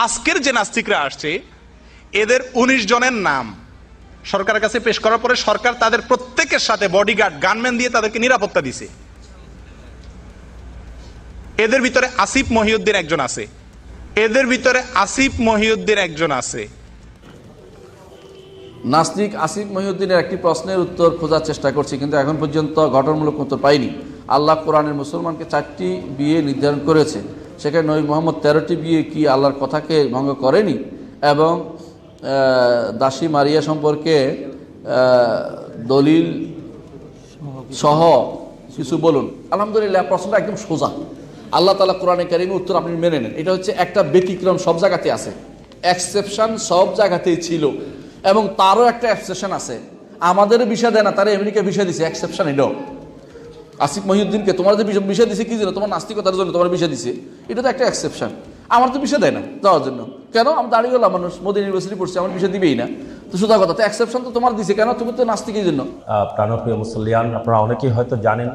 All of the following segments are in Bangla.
আজকের যে নাস্তিকরা আসছে এদের 19 জনের নাম সরকারের কাছে পেশ করার পরে সরকার তাদের প্রত্যেকের সাথে বডিগার্ড গানম্যান দিয়ে তাদেরকে নিরাপত্তা দিছে। এদের ভিতরে আসিফ মহিউদ্দিন একজন আছে, এদের ভিতরে আসিফ মহিউদ্দিন একজন আছে। নাস্তিক আসিফ মহিউদ্দিনের একটি প্রশ্নের উত্তর খোঁজার চেষ্টা করছি, কিন্তু এখন পর্যন্ত গঠনমূলক উত্তর পাইনি। আল্লাহ কোরআনের মুসলমানকে 4টি বিয়ে নির্ধারণ করেছে, সেখানে নবী মোহাম্মদ 13টি বিয়ে কি আল্লাহর কথাকে ভঙ্গ করেনি? এবং দাসী মারিয়া সম্পর্কে দলিল সহ কিছু বলুন। আলহামদুলিল্লাহ, প্রশ্নটা একদম সোজা। আল্লাহ তাআলা কোরআনে কারীমে উত্তর আপনি মেনে নেন। এটা হচ্ছে একটা ব্যতিক্রম, সব জায়গাতে আছে, এক্সেপশন সব জায়গাতেই ছিল, এবং তারও একটা এক্সেপশন আছে। আমাদের ভিসা দেয় না, তারা আমেরিকা ভিসা দিছে, এক্সেপশন এটাও। আসিফ মহিউদ্দিনকে তোমার যে ভিসা দিছে কি জন্য? তোমার নাস্তিকতার জন্য তোমার ভিসা দিছে, এটা তো একটা এক্সেপশন। আমার তো ভিসা দেয় না যাওয়ার জন্য। কেন? আমি দাঁড়িয়েলাম মানুষ, মোদি ইউনিভার্সিটি পড়ছি, আমার ভিসা দিবেই না। তো সোজা কথা, তো এক্সেপশন তো তোমার দিছে কেন? তুমি তো নাস্তিকের জন্য। প্রাণপ্রিয় মুসলিয়ান, আপনারা অনেকেই হয়তো জানেন,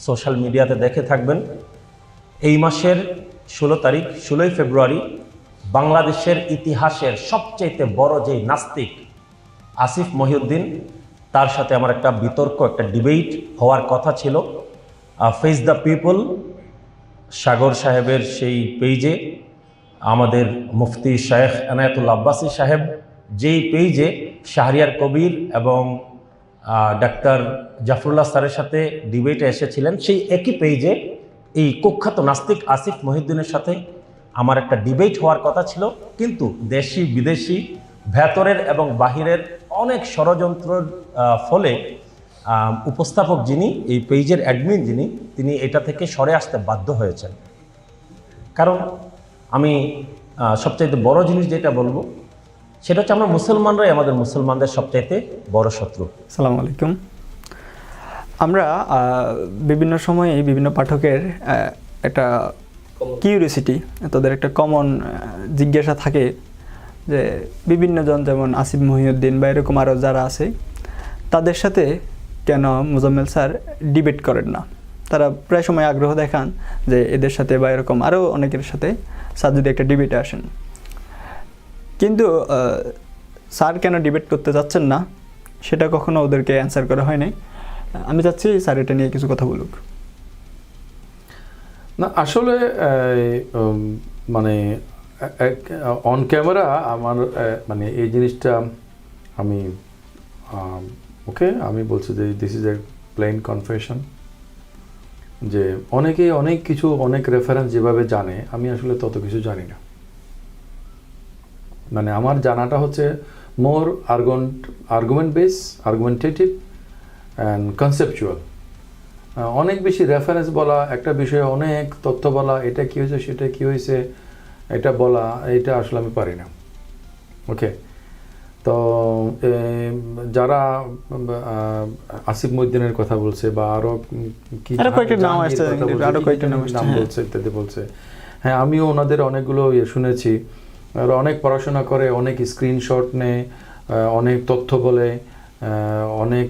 সোশ্যাল মিডিয়াতে দেখে থাকবেন, এই মাসের 16 তারিখ 16ই ফেব্রুয়ারি বাংলাদেশের ইতিহাসের সবচেয়ে বড় যেই নাস্তিক আসিফ মহিউদ্দিন, তার সাথে আমার একটা বিতর্ক, একটা ডিবেট হওয়ার কথা ছিল ফেস দ্য পিপল সাগর সাহেবের সেই পেজে। আমাদের মুফতি শেখ এনায়েতুল্লাহ আব্বাসী সাহেব যেই পেজে শাহরিয়ার কবির এবং ডাক্তার জাফরুল্লাহ স্যারের সাথে ডিবেটে এসেছিলেন, সেই একই পেজে এই কুখ্যাত নাস্তিক আসিফ মহিউদ্দিনের সাথে আমার একটা ডিবেট হওয়ার কথা ছিল। কিন্তু দেশি বিদেশি, ভেতরের এবং বাহিরের অনেক ষড়যন্ত্রের ফলে উপস্থাপক যিনি, এই পেজের অ্যাডমিন যিনি, তিনি এটা থেকে সরে আসতে বাধ্য হয়েছেন। কারণ আমি সবচাইতে বড় জিনিস যেটা বলবো সেটা হচ্ছে আমরা মুসলমানরাই আমাদের মুসলমানদের সবচাইতে বড় শত্রু। আসসালামু আলাইকুম। আমরা বিভিন্ন সময়ে বিভিন্ন পাঠকের একটা কিউরিওসিটি, তাদের একটা কমন জিজ্ঞাসা থাকে যে বিভিন্ন জন, যেমন আসিফ মহিউদ্দিন বা এরকম আরও যারা আছে, তাদের সাথে কেন মোজাম্মেল স্যার ডিবেট করেন না? তারা প্রায় সময় আগ্রহ দেখান যে এদের সাথে বা এরকম আরও অনেকের সাথে স্যার যদি একটা ডিবেটে আসেন। কিন্তু স্যার কেন ডিবেট করতে যাচ্ছেন না সেটা কখনো ওদেরকে অ্যান্সার করা হয় নাই। আমি চাচ্ছি স্যার এটা নিয়ে কিছু কথা বলুক। না, আসলে মানে অন ক্যামেরা আমার মানে এই জিনিসটা আমি আমি বলছি যে this is a plain confession, যে অনেকেই অনেক কিছু, অনেক রেফারেন্স যেভাবে জানে, আমি আসলে তত কিছু জানি না। মানে আমার জানাটা হচ্ছে more argument base, argumentative and conceptual. অনেক বেশি রেফারেন্স বলা, একটা বিষয়ে অনেক তথ্য বলা, এটা কী হয়েছে, সেটা কী হয়েছে, এটা বলা, এটা আসলে আমি পারি না। ওকে, তো যারা আসিফ মহিউদ্দিনের কথা বলছে বা আরও কি নাম বলছে ইত্যাদি বলছে, হ্যাঁ, আমিও ওনাদের অনেকগুলো শুনেছি। আর অনেক পড়াশোনা করে, অনেক স্ক্রিনশট নেয়, অনেক তথ্য বলে, অনেক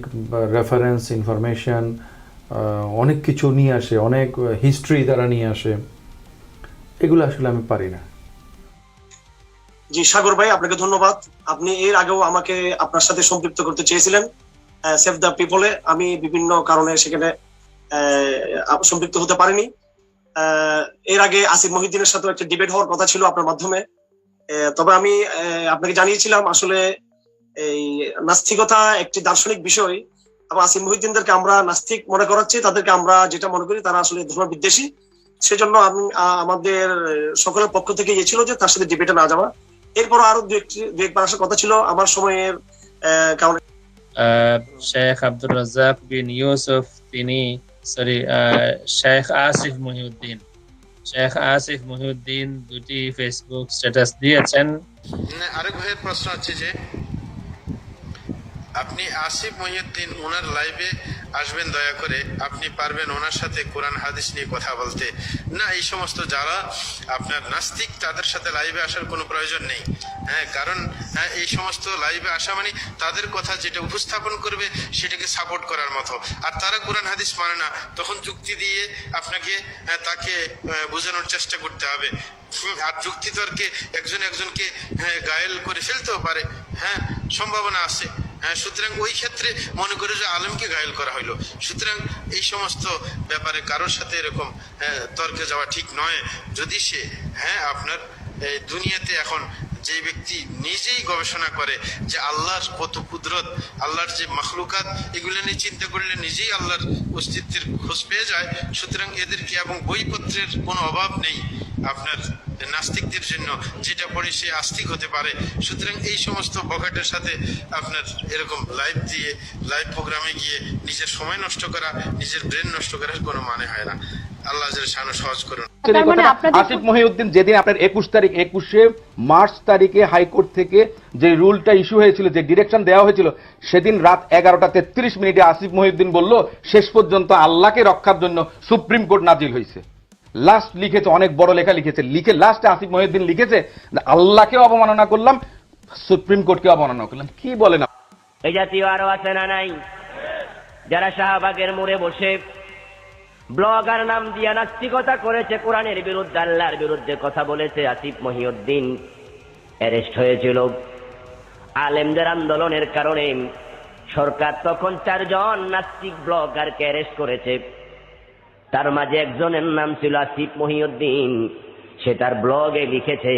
রেফারেন্স ইনফরমেশন, অনেক কিছু নিয়ে আসে, অনেক হিস্ট্রি তারা নিয়ে আসে। এগুলো আসলে আমি পারি না। জি সাগর ভাই, আপনাকে ধন্যবাদ। আপনি এর আগেও আমাকে আপনার সাথে সম্পৃক্ত করতে চেয়েছিলেন সেভ দ্য পিপলে, আমি বিভিন্ন কারণে সেখানে সম্পৃক্ত হতে পারিনি। এর আগে আসিফ মহিউদ্দিনের সাথে একটা ডিবেট হওয়ার কথা ছিল আপনার মাধ্যমে। তবে আমি আপনাকে জানিয়েছিলাম আসলে এই নাস্তিকতা একটি দার্শনিক বিষয়, এবং আসিফ মহিউদ্দিনদেরকে আমরা নাস্তিক মনে করাচ্ছি, তাদেরকে আমরা যেটা মনে করি তারা আসলে ধর্ম বিদ্বেষী। সেজন্য আমি আমাদের সকলের পক্ষ থেকে ইয়ে ছিল যে তার সাথে ডিবেটে না যাওয়া। এরপর আরো দু একবার আসার কথা ছিল, আমার সময়ের কারণে। শেখ আব্দুর রাজ্জাক বিন ইউসুফ, তিনি শেখ আসিফ মহিউদ্দিন দুটি ফেসবুক স্ট্যাটাস দিয়েছেন। আরেক ভাইয়ের প্রশ্ন আছে যে আপনি আসিফ মহিউদ্দিন ওনার লাইভে আসবেন দয়া করে, আপনি পারবেন ওনার সাথে কোরআন হাদিস নিয়ে কথা বলতে। না, এই সমস্ত যারা আপনার নাস্তিক তাদের সাথে লাইভে আসার কোনো প্রয়োজন নেই। হ্যাঁ, কারণ এই সমস্ত লাইভে আসা মানে তাদের কথা যেটা উপস্থাপন করবে সেটাকে সাপোর্ট করার মতো। আর তারা কোরআন হাদিস মানে না, তখন যুক্তি দিয়ে আপনাকে তাকে বোঝানোর চেষ্টা করতে হবে। আর যুক্তি তর্কে একজনকে গায়েল করে ফেলতেও পারে, হ্যাঁ, সম্ভাবনা আছে। হ্যাঁ, সুতরাং ওই ক্ষেত্রে মনে করে যে আলেমকে ঘায়েল করা হইলো। সুতরাং এই সমস্ত ব্যাপারে কারোর সাথে এরকম তর্কে যাওয়া ঠিক নয়। যদি সে আপনার দুনিয়াতে এখন যে ব্যক্তি নিজেই গবেষণা করে যে আল্লাহর কত কুদরত, আল্লাহর যে মাখলুকাত, এগুলো নিয়ে চিন্তা করলে নিজেই আল্লাহর অস্তিত্বের খোঁজ পেয়ে যায়। সুতরাং এদেরকে এবং বইপত্রের কোনো অভাব নেই আপনার নাস্তিকদের জন্য, যেটা পড়ে সে আস্তিক হতে পারে। সুতরাং এই সমস্ত বখাটের সাথে আপনার এরকম লাইভ প্রোগ্রামে গিয়ে নিজের সময় নষ্ট করা, নিজের ব্রেন নষ্ট করার কোনো মানে হয় না। আল্লাহ যেন সহজ করুন। আসিফ মহিউদ্দিন যেদিন আপনার 21 মার্চ তারিখে হাইকোর্ট থেকে যে রুলটা ইস্যু হয়েছিল, যে ডিরেকশন দেওয়া হয়েছিল, সেদিন রাত 11:33 আসিফ মহিউদ্দিন বলল শেষ পর্যন্ত আল্লাহকে রক্ষার জন্য সুপ্রিম কোর্ট নাজিল হয়েছে। লাস্ট লিখেছে, অনেক বড় লেখা লিখে লাস্টে আসিফ মহিউদ্দিন লিখেছে আল্লাহকে অবমাননা করলাম, সুপ্রিম কোর্টকে অবমাননা করলাম। কি বলেন? এই জাতীয় আরো আছে না নাই যারা শাহবাগের মোড়ে বসে ব্লগার নাম দিয়া নাস্তিকতা করেছে, কোরআনের বিরুদ্ধে, আল্লাহর বিরুদ্ধে কথা বলেছে। আসিফ মহিউদ্দিন অ্যারেস্ট হয়েছিল আলেমদের আন্দোলনের কারণে। সরকার তখন 4 জন নাস্তিক ব্লগারকে অ্যারেস্ট করেছে। তার মাঝে একজনের নাম ছিল আসিফ মহিউদ্দিন। সে তার ব্লগে লিখেছে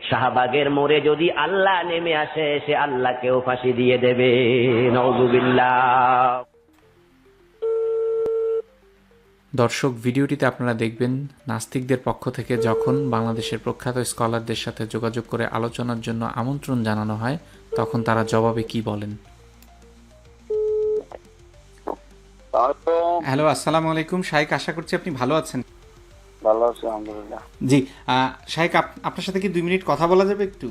শাহবাগের মোড়ে যদি আল্লাহ নেমে আসে সে আল্লাহকেও ফাঁসি দিয়ে দেবে। নাউযুবিল্লাহ। দর্শক, ভিডিওটিতে আপনারা দেখবেন নাস্তিকদের পক্ষ থেকে যখন বাংলাদেশের প্রখ্যাত স্কলারদের সাথে যোগাযোগ করে আলোচনার জন্য আমন্ত্রণ জানানো হয়, তখন তারা জবাবে কি বলেন। হ্যালো, আসসালামু আলাইকুম শাইখ, আশা করছি আপনি ভালো আছেন। ভালো আছি আলহামদুলিল্লাহ। জি শাইখ, আপনার সাথে কি 2 মিনিট কথা বলা যাবে একটু?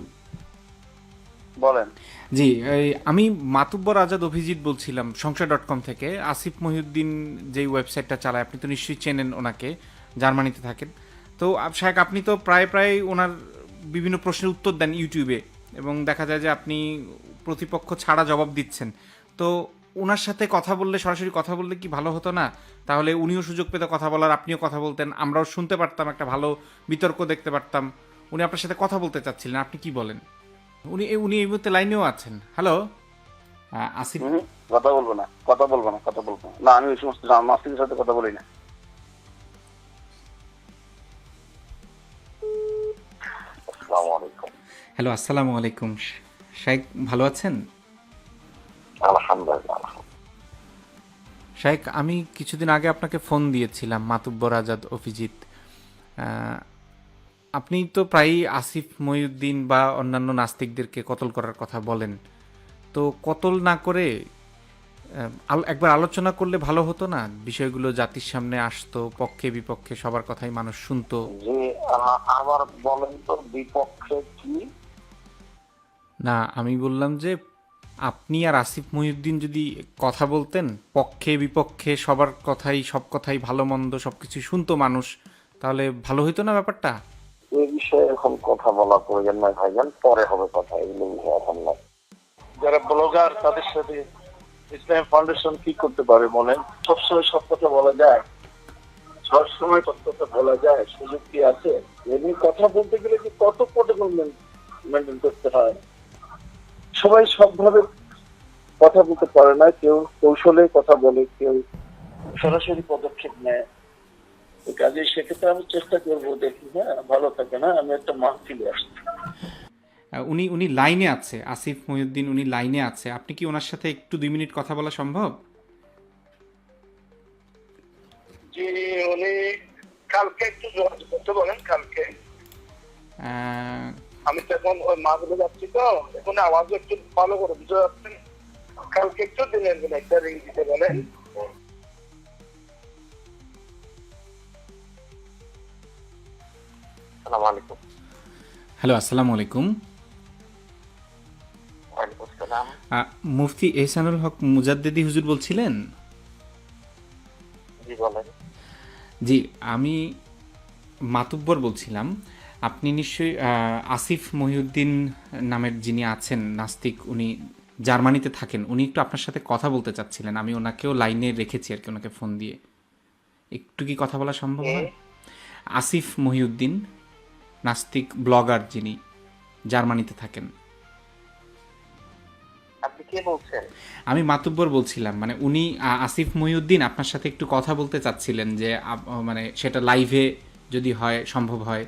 বলেন। জি, আমি মাতুব্বর আজাদ অভিজিৎ বলছিলাম সংশয়.com থেকে। আসিফ মহিউদ্দিন যেই ওয়েবসাইটটা চালায়, আপনি তো নিশ্চয়ই চেনেন ওনাকে, জার্মানিতে থাকেন। তো শাইখ, আপনি তো প্রায় ওনার বিভিন্ন প্রশ্নের উত্তর দেন ইউটিউবে, এবং দেখা যায় যে আপনি প্রতিপক্ষ ছাড়া জবাব দিচ্ছেন। তো ওনার সাথে কথা বললে, সরাসরি কথা বললে কি ভালো হতো না? তাহলে উনিও সুযোগ পেতে কথা বলার, আপনিও কথা বলতেন, আমরাও শুনতে পারতাম, একটা ভালো বিতর্ক দেখতে পারতাম। উনি আপনার সাথে কথা বলতে চাচ্ছিলেন, আপনি কি বলেন? উনি এই মুহূর্তে লাইনেও আছেন। হ্যালো আসিফ। কথা বলবো না। না, আমি ওই সমস্ত নাস্তিকের সাথে কথা বলি না। হ্যালো, আসসালামু আলাইকুম শাইখ, ভালো আছেন? আলহামদুলিল্লাহ। শাইখ, আমি কিছুদিন আগে আপনাকে ফোন দিয়েছিলাম, মাতুব্বর আজাদ অভিজিৎ। আপনি তো প্রায়ই আসিফ মহিউদ্দিন বা অন্যান্য নাস্তিকদেরকে কতল করার কথা বলেন। তো কতল না করে একবার আলোচনা করলে ভালো হতো না? বিষয়গুলো জাতির সামনে আসতো, পক্ষে বিপক্ষে সবার কথাই মানুষ শুনতো। যে আবার বলেন তো, বিপক্ষে কি? না, আমি বললাম যে আপনি আর আসিফ মহিউদ্দিন যদি কথা বলতেন, পক্ষে বিপক্ষে সবার কথাই, সব কথাই, ভালো মন্দ সবকিছু শুনতো মানুষ, তাহলে ভালো হইতো না ব্যাপারটা? এই বিষয়ে এখন কথা বলা প্রয়োজন নয় ভাইজান, পরে হবে কথা, এগুলো বিষয়ে এখন নয়। যারা ব্লগার তাদের সাথে ইসলাম ফাউন্ডেশন কি করতে পারে বলেন? সবসময় সব কথা বলা যায়? সবসময় সব কথা বলা যায়? সুযোগ কি আছে? এমনি কথা বলতে গেলে কি কত প্রোটোকল মেনটেন করতে হয়? সবাই সবভাবে কথা বলতে পারে না, কেউ কৌশলে কথা বলে, কেউ সরাসরি পদক্ষেপ নেয়। কাজে সেক্ষেত্রে আমি চেষ্টা করবো, দেখি ভালো থাকে না, আমি একটা মাহফিলে আসছি। উনি লাইনে আছে, আসিফ মহিউদ্দিন উনি লাইনে আছে। আপনি কি ওনার সাথে একটু 2 মিনিট কথা বলা সম্ভব? জি, উনি কালকে একটু যোগাযোগ করতে বলেন। কালকে আমি তো এখন ওই মাহফিলে যাচ্ছি, তো এখন আওয়াজ একটু ভালো করে বুঝতে পারছেন। কালকে একটু দিনের দিন একটা রিং দিতে বলেন। হ্যালো, আসসালামু আলাইকুম। মুফতি এহসানুল হক মুজাদ্দেদি হুজুর বলছিলেন? বলেন। জি, আমি মাতুব্বর বলছিলাম। আপনি নিশ্চয়ই আসিফ মহিউদ্দিন নামের যিনি আছেন নাস্তিক, উনি জার্মানিতে থাকেন, উনি একটু আপনার সাথে কথা বলতে চাচ্ছিলেন। আমি ওনাকেও লাইনে রেখেছি আর কি, ওনাকে ফোন দিয়ে। একটু কি কথা বলা সম্ভব হয়? আসিফ মহিউদ্দিন, নাস্তিক ব্লগার যিনি জার্মানিতে থাকেন। আপনি কে বলছেন? আমি মাতুব্বর বলছিলাম, মানে উনি আসিফ মহিউদ্দিন আপনার সাথে একটু কথা বলতে চাচ্ছিলেন, যে মানে সেটা লাইভে যদি হয়, সম্ভব হয়।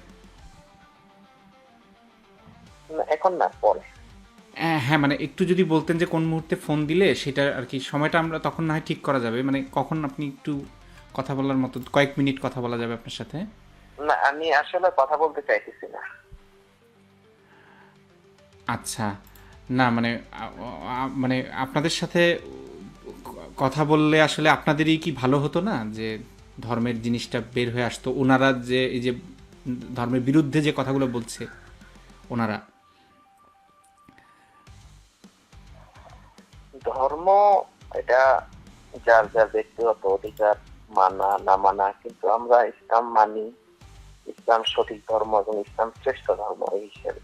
এখন না, পরে। হ্যাঁ, মানে একটু যদি বলতেন যে কোন মুহূর্তে ফোন দিলে সেটা আর কি সময়টা আমরা তখন না হয় ঠিক করা যাবে, মানে কখন আপনি একটু কথা বলার মতো কয়েক মিনিট কথা বলা যাবে আপনার সাথে? না, আমি আসলে কথা বলতে চাইতেছি না। আচ্ছা, না মানে মানে আপনাদের সাথে কথা বললে আসলে আপনাদেরই কি ভালো হতো না, যে ধর্মের জিনিসটা বের হয়ে আসতো। ওনারা যে এই যে ধর্মের বিরুদ্ধে যে কথাগুলো বলছে ওনারা। ধর্ম এটা যার যার ব্যক্তিগত অধিকার, মানা না মানা, কিন্তু আমরা ইসলাম মানি। ইসলাম সঠিক ধর্ম এবং ইসলাম শ্রেষ্ঠ ধর্ম এই হিসেবে।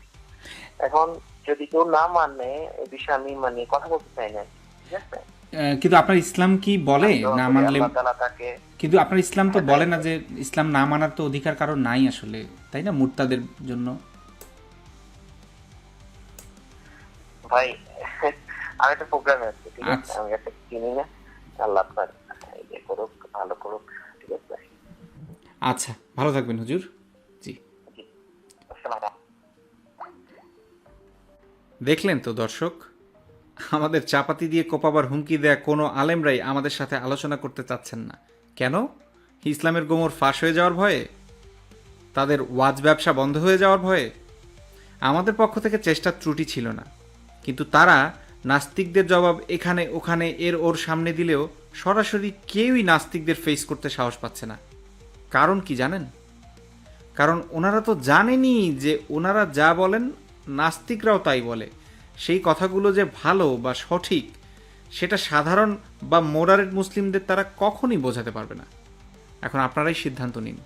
এখন যদি কেউ না মানে এই বিষয়ে আমি মানে কথা বলতে চাই না, ঠিক আছে? কিন্তু আপনার ইসলাম কি বলে না মানলে? আল্লাহ তাআলা তাকে, কিন্তু আপনার ইসলাম তো বলে না যে ইসলাম না মানার তো অধিকার কারণ নাই আসলে, তাই না? মুরতাদের জন্য। ভাই আমি একটা প্রোগ্রামে আছি, ঠিক আছে? আমি একটা চিনি না। আল্লাহ আপনার ইয়ে করুক, ভালো করুক, ঠিক আছে? আচ্ছা, ভালো থাকবেন হুজুর। জি, দেখলেন তো দর্শক, আমাদের চাপাতি দিয়ে কোপাবার হুমকি দেয়া কোনো আলেমরাই আমাদের সাথে আলোচনা করতে চাচ্ছেন না। কেন? ইসলামের গোমর ফাঁস হয়ে যাওয়ার ভয়ে? তাদের ওয়াজ ব্যবসা বন্ধ হয়ে যাওয়ার ভয়ে? আমাদের পক্ষ থেকে চেষ্টার ত্রুটি ছিল না, কিন্তু তারা নাস্তিকদের জবাব এখানে ওখানে এর ওর সামনে দিলেও সরাসরি কেউই নাস্তিকদের ফেস করতে সাহস পাচ্ছে না। কারণ কি জানেন? কারণ ওনারা তো জানেনই যে ওনারা যা বলেন নাস্তিকরাও তাই বলে। সেই কথাগুলো যে ভালো বা সঠিক সেটা সাধারণ বা মোডারেট মুসলিমদের তারা কখনই বোঝাতে পারবে না। এখন আপনারাই সিদ্ধান্ত নিন।